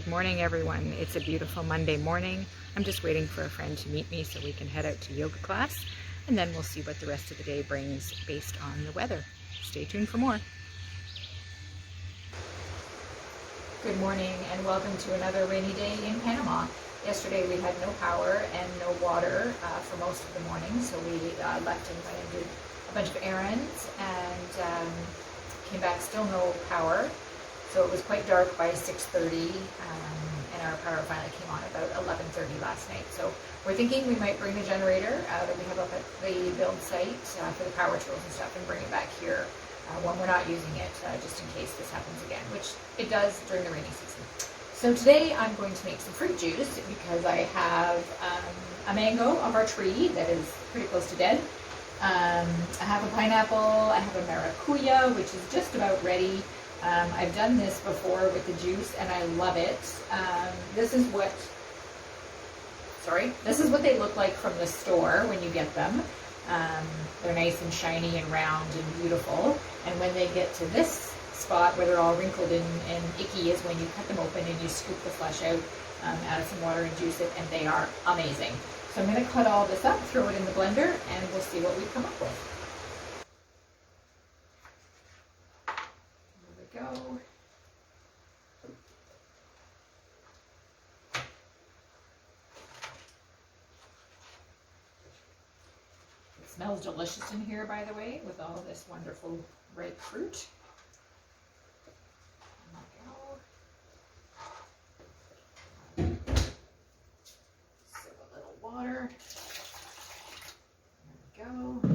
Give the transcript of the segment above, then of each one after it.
Morning everyone. It's a beautiful Monday morning. I'm just waiting for a friend to meet me so we can head out to yoga class, and then we'll see what the rest of the day brings based on the weather. Stay tuned for more. Good morning and welcome to another rainy day in Panama. Yesterday we had no power and no water for most of the morning, so we left and went and did a bunch of errands and came back, still no power. So it was quite dark by 6:30, and our power finally came on about 11:30 last night. So we're thinking we might bring the generator that we have up at the build site for the power tools and stuff and bring it back here when we're not using it, just in case this happens again, which it does during the rainy season. So today I'm going to make some fruit juice because I have a mango off our tree that is pretty close to dead. I have a pineapple, I have a maracuya, which is just about ready. I've done this before with the juice and I love it. This is what they look like from the store when you get them. They're nice and shiny and round and beautiful. And when they get to this spot where they're all wrinkled and icky is when you cut them open and you scoop the flesh out, add some water and juice it, and they are amazing. So I'm going to cut all this up, throw it in the blender, and we'll see what we come up with. Go. It smells delicious in here, by the way, with all this wonderful ripe fruit. There we go. So a little water. There we go.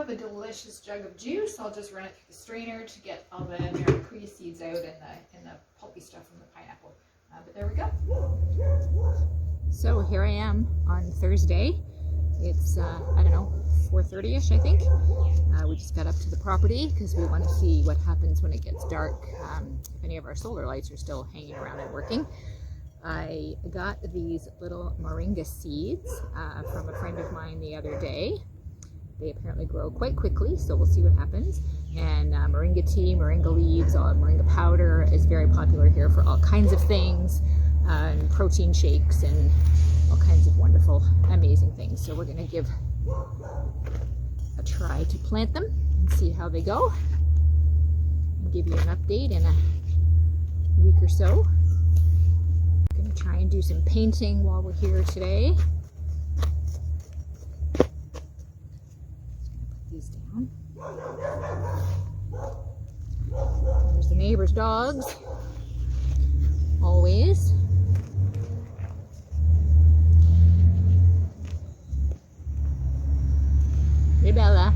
A delicious jug of juice. I'll just run it through the strainer to get all the maracuya seeds out and the pulpy stuff from the pineapple. But there we go. So here I am on Thursday. It's I don't know, 4:30ish I think. We just got up to the property because we want to see what happens when it gets dark. If any of our solar lights are still hanging around and working. I got these little moringa seeds from a friend of mine the other day. They apparently grow quite quickly, so we'll see what happens. And moringa tea, moringa leaves, moringa powder is very popular here for all kinds of things, and protein shakes and all kinds of wonderful, amazing things. So we're going to give a try to plant them and see how they go. I'll give you an update in a week or so. I'm going to try and do some painting while we're here today. Down. There's the neighbor's dogs, always. Hey Bella.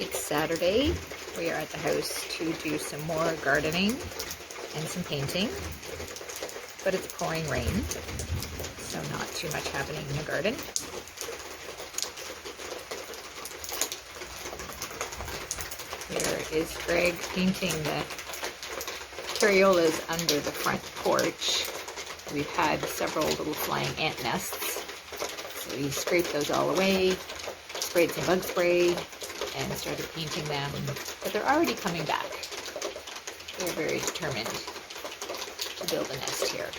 It's Saturday. We are at the house to do some more gardening and some painting, but it's pouring rain, so not too much happening in the garden. is Greg painting the carriolas under the front porch. We've had several little flying ant nests. So he scraped those all away, sprayed some bug spray, and started painting them. But they're already coming back. They're very determined to build a nest here.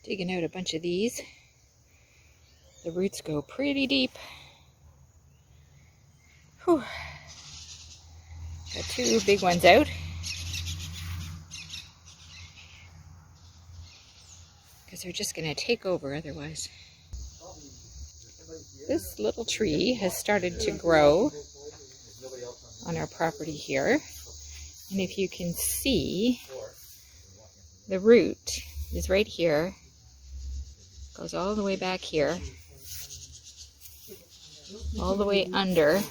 Digging out a bunch of these. The roots go pretty deep. Whew. Got two big ones out. Because they're just going to take over otherwise. This little tree has started to grow on our property here. And if you can see, the root is right here. Goes all the way back here, all the way under,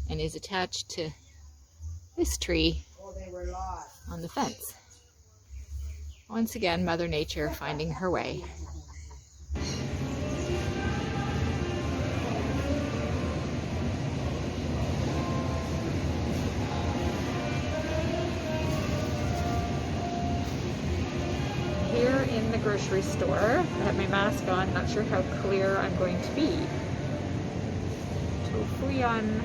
and is attached to this tree on the fence. Once again, Mother Nature finding her way. Here in the grocery store, I have my mask on, not sure how clear I'm going to be. Tofu-on,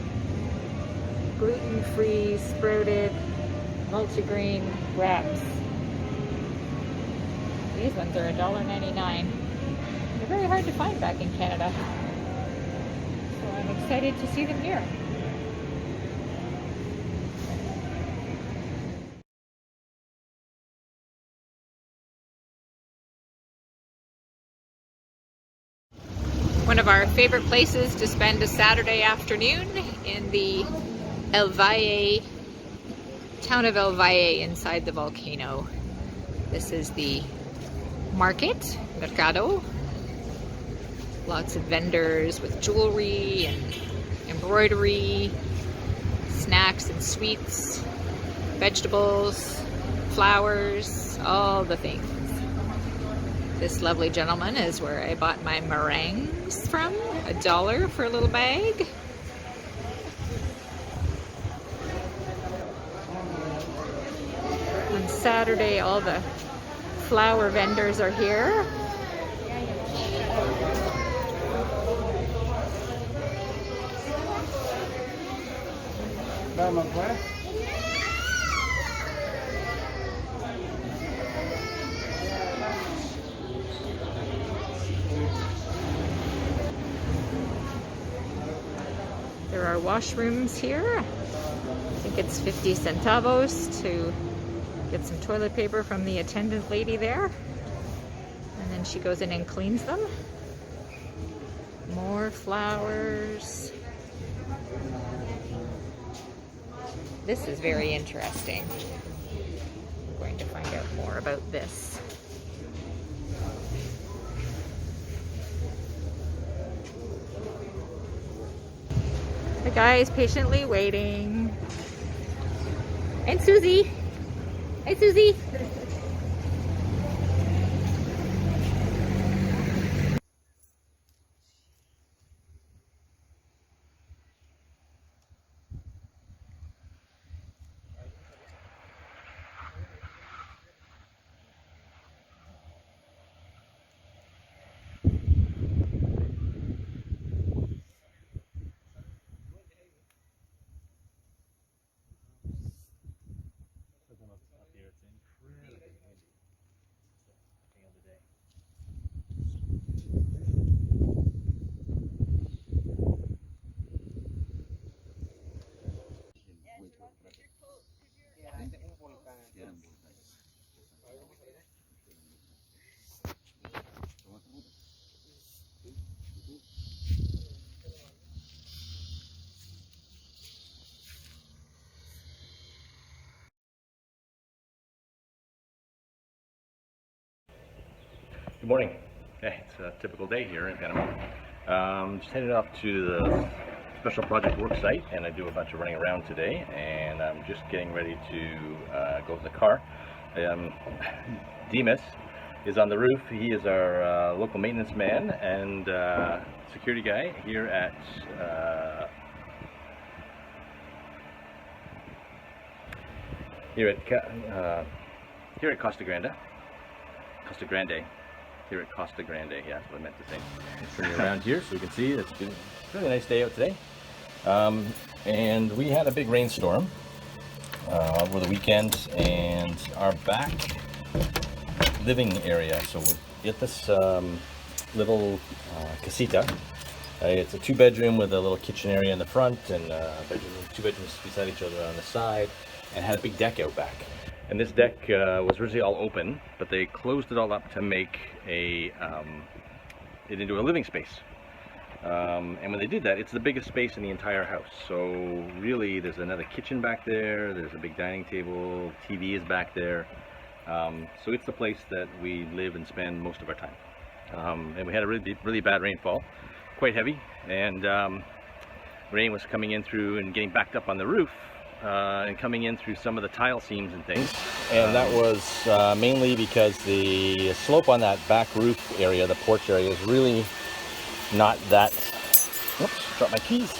gluten-free, sprouted, multigrain wraps. These ones are $1.99. They're very hard to find back in Canada. So I'm excited to see them here. One of our favorite places to spend a Saturday afternoon in the El Valle, town of El Valle inside the volcano. This is the market, Mercado. Lots of vendors with jewelry and embroidery, snacks and sweets, vegetables, flowers, all the things. This lovely gentleman is where I bought my meringues from, $1 for a little bag. On Saturday, all the flower vendors are here. There are washrooms here. I think it's 50 centavos to get some toilet paper from the attendant lady there. And then she goes in and cleans them. More flowers. This is very interesting. I'm going to find out more about this. The guy is patiently waiting. And Susie. Hi, Susie. Good morning. Okay, it's a typical day here in Panama. Just headed off to the special project work site, and I do a bunch of running around today, and I'm just getting ready to go to the car. Demas is on the roof. He is our local maintenance man and security guy here at Costa Grande. Here at Costa Grande, yeah, that's what I meant to say. Turning around here so you can see it's been a really nice day out today. And we had a big rainstorm over the weekend, and our back living area, so we get this little casita. It's a 2-bedroom with a little kitchen area in the front and two bedrooms beside each other on the side, and had a big deck out back. And this deck was originally all open, but they closed it all up to make it into a living space. And when they did that, it's the biggest space in the entire house. So really, there's another kitchen back there, there's a big dining table, TV is back there. So it's the place that we live and spend most of our time. And we had a really bad rainfall, quite heavy, and rain was coming in through and getting backed up on the roof. And coming in through some of the tile seams and things, and that was mainly because the slope on that back roof area, the porch area, is really not that. Oops, dropped my keys.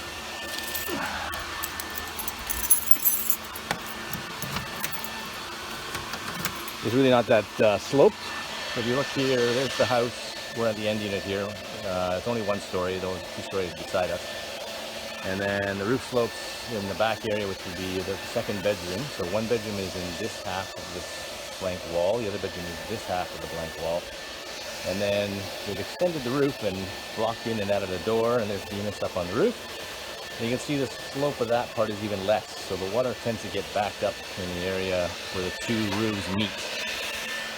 It's really not that sloped. So if you look here, there's the house. We're at the end unit here. It's only 1 story, those 2 stories beside us. And then the roof slopes in the back area, which would be the 2nd bedroom. So 1 bedroom is in this half of this blank wall, the other bedroom is this half of the blank wall. And then we've extended the roof and blocked in and out of the door, and there's Demas up on the roof. And you can see the slope of that part is even less, so the water tends to get backed up in the area where the 2 roofs meet.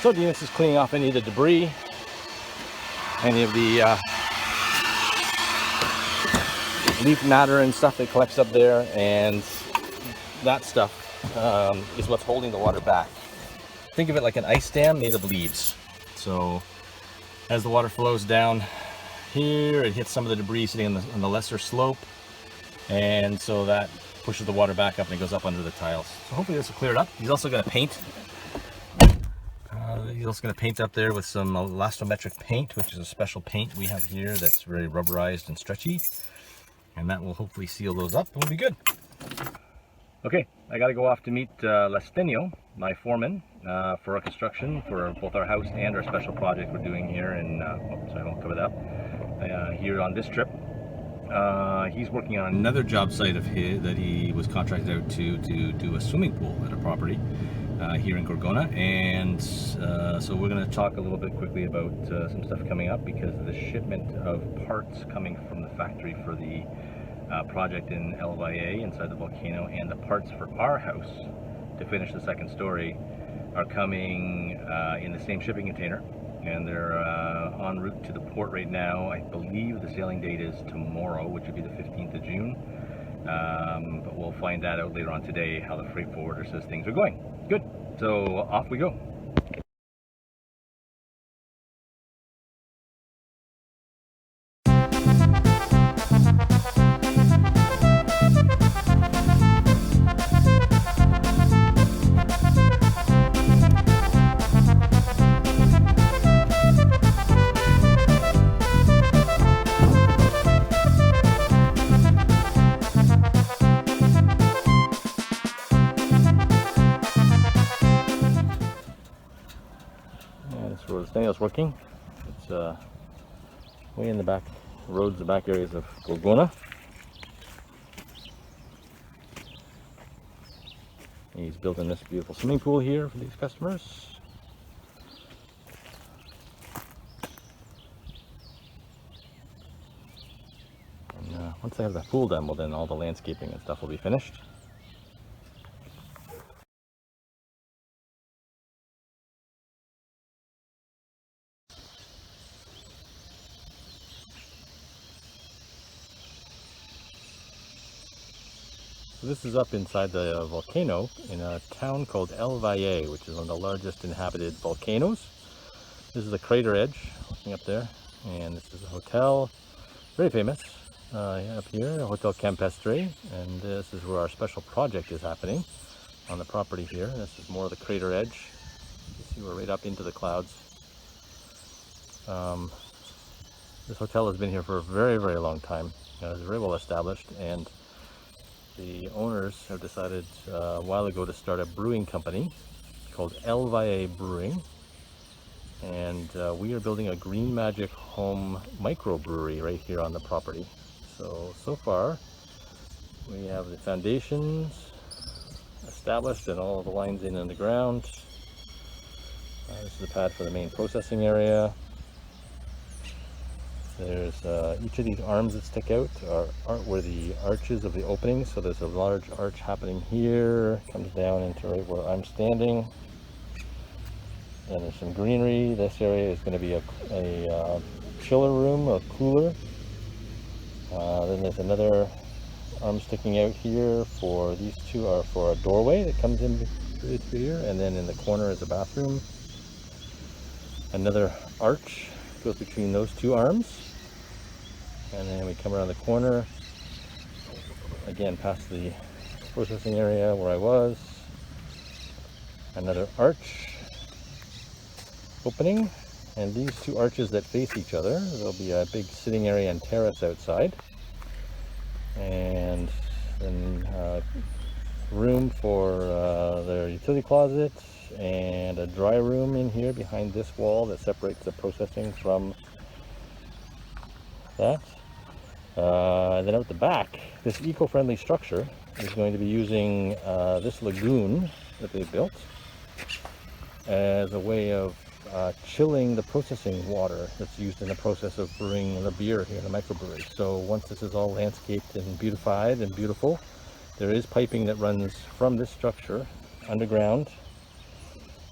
So Demas is cleaning off any of the debris, any of the leaf matter and stuff that collects up there, and that stuff is what's holding the water back. Think of it like an ice dam made of leaves. So as the water flows down here, it hits some of the debris sitting on the lesser slope, and so that pushes the water back up and it goes up under the tiles. So hopefully this will clear it up. He's also going to paint. He's also going to paint up there with some elastometric paint, which is a special paint we have here that's very rubberized and stretchy. And that will hopefully seal those up and we'll be good. Okay, I got to go off to meet Lestenio, my foreman, for our construction for both our house and our special project we're doing here in, sorry, I won't cover that up, here on this trip. He's working on another job site of his that he was contracted out to do a swimming pool at a property here in Gorgona, and so we're going to talk a little bit quickly about some stuff coming up, because the shipment of parts coming from the factory for the project in El Valle inside the volcano, and the parts for our house to finish the 2nd story are coming in the same shipping container, and they're en route to the port right now. I believe the sailing date is tomorrow, which would be the 15th of June. But we'll find that out later on today, how the freight forwarder says things are going. Good, so off we go. It's working. It's way in the back roads, the back areas of Gorgona. He's building this beautiful swimming pool here for these customers. And once I have that pool done, well, then all the landscaping and stuff will be finished. So this is up inside the volcano in a town called El Valle, which is one of the largest inhabited volcanoes This is the crater edge, looking up there, and this is a hotel, very famous, up here, Hotel Campestre, and this is where our special project is happening on the property here. This is more of the crater edge. You see we're right up into the clouds. This hotel has been here for a very, very long time. It's very well established, and the owners have decided a while ago to start a brewing company called El Valle Brewing, and we are building a Green Magic home microbrewery right here on the property. So far we have the foundations established and all of the lines in the ground. This is the pad for the main processing area. There's each of these arms that stick out were the arches of the openings. So there's a large arch happening here, comes down into right where I'm standing. And there's some greenery. This area is going to be a chiller room, a cooler. Then there's another arm sticking out here for these two are for a doorway that comes in through here. And then in the corner is a bathroom. Another arch goes between those two arms. And then we come around the corner, again past the processing area where I was. Another arch opening, and these two arches that face each other, there'll be a big sitting area and terrace outside. And then room for their utility closet and a dry room in here behind this wall that separates the processing from that. Then out the back, this eco-friendly structure is going to be using this lagoon that they built as a way of chilling the processing water that's used in the process of brewing the beer here in the microbrewery. So once this is all landscaped and beautified and beautiful, there is piping that runs from this structure underground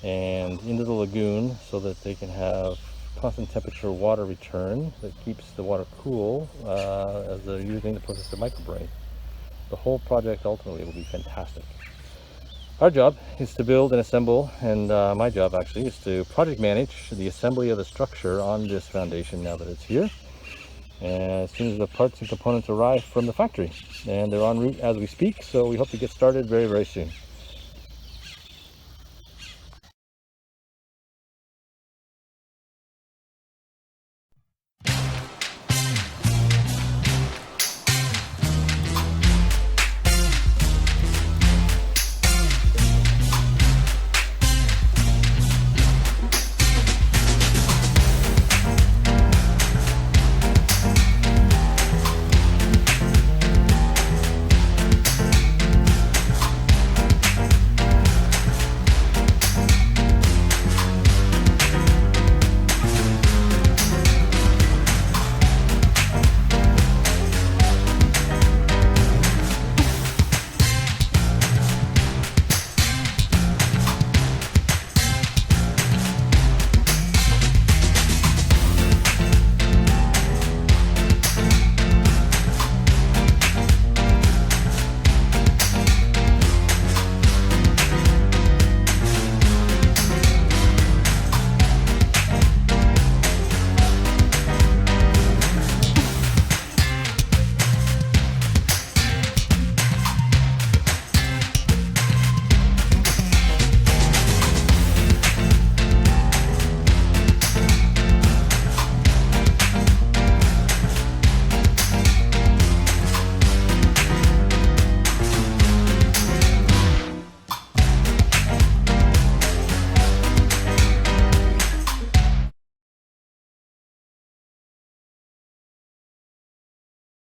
and into the lagoon so that they can have constant temperature water return that keeps the water cool as they're using the process of microbrewing. The whole project ultimately will be fantastic. Our job is to build and assemble, and my job actually is to project manage the assembly of the structure on this foundation now that it's here. And as soon as the parts and components arrive from the factory, and they're en route as we speak, so we hope to get started very, very soon.